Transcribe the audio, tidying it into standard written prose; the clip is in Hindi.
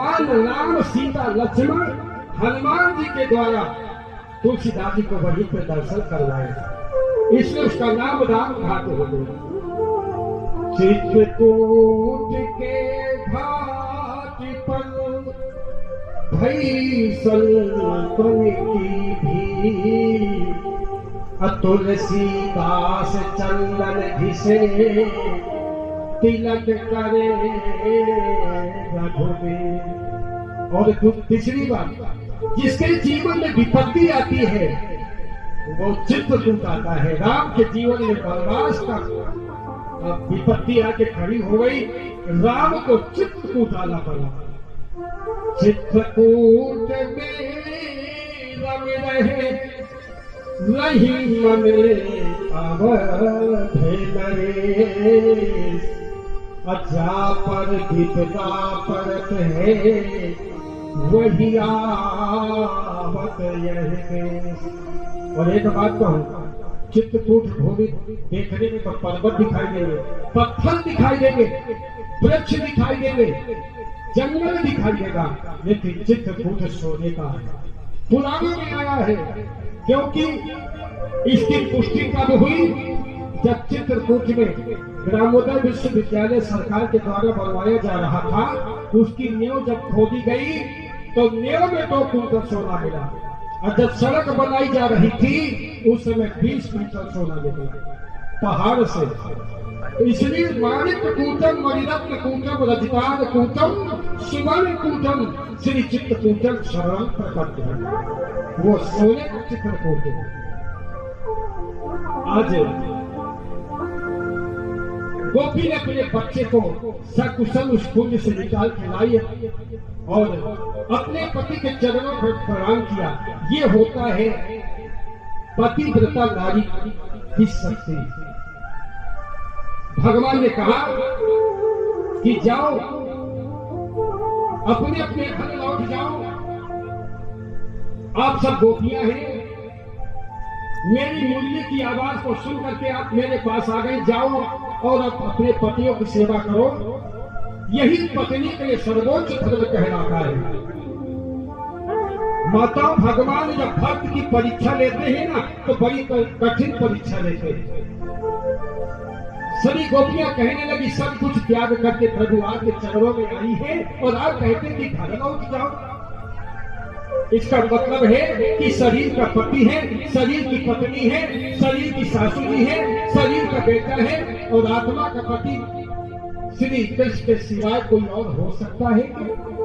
राम सीता लक्ष्मण हनुमान जी के द्वारा तुलसीदास जी को वहीं पर दर्शन करवाए, इसलिए उसका नाम राम घाट हो गया। चित्रकूट के घाट पर भई संतन की भीड़, तुलसीदास चंदन घिसे तिलक करे रघुवीर। और तीसरी बात, जिसके जीवन में विपत्ति आती है वो चित्रकूट आता है। राम के जीवन में वनवास का विपत्ति आके खड़ी हो गई, राम को चित्रकूट आना पड़ा। चित्रकूट में रम रहे रही मने अवध नरेश, अजा पर विपदा परत है वही आवत यह देश। और एक बात कहूं, चित्रकूट भूमि देखने में तो पर्वत दिखाई देंगे, पत्थर दिखाई देंगे, वृक्ष दिखाई देंगे, जंगल दिखाई देगा, लेकिन चित्रकूट सोने का है, पुराना में आया है। क्योंकि इसकी पुष्टि कब हुई, जब चित्रकूट में ग्रामोदय विश्वविद्यालय सरकार के द्वारा बनवाया जा रहा था, उसकी नींव जब खोदी गई तो नींव में 2 कुंटल सोना मिला, और जब सड़क बनाई जा रही थी उस समय 20 कुंटल सोना निकला पहाड़ से। इसलिए माणिक कूटम मणिरत्न कूटम रजतान कूटम सुवर्ण कूटम श्री चित्रकूटम शरण प्रकट है, वो सोने का चित्रकूट है। आज गोपी ने अपने बच्चे को सकुशल उस कुंड से निकाल के लाई और अपने पति के चरणों पर प्रणाम किया। ये होता है पतिव्रता नारी की शक्ति। भगवान ने कहा कि जाओ अपने अपने घर लौट जाओ, आप सब गोपियां हैं, मेरी मुरली की आवाज को सुन करके आप मेरे पास आ गए, जाओ और अब अपने पतियों की सेवा करो। यही पत्नी के लिए सर्वोच्च धर्म कहलाता है। माता भगवान जब भक्त की परीक्षा लेते हैं ना, तो बड़ी कठिन परीक्षा लेते हैं। सभी गोपियां कहने लगी, सब कुछ त्याग करके प्रभु आपके चरणों में आई है और आप कहते हैं कि घर लौट जाओ। इसका मतलब है कि शरीर का पति है, शरीर की पत्नी है, शरीर की सासू जी है, शरीर का बेटा है, और आत्मा का पति श्री कृष्ण के सिवाय कोई और हो सकता है क्या?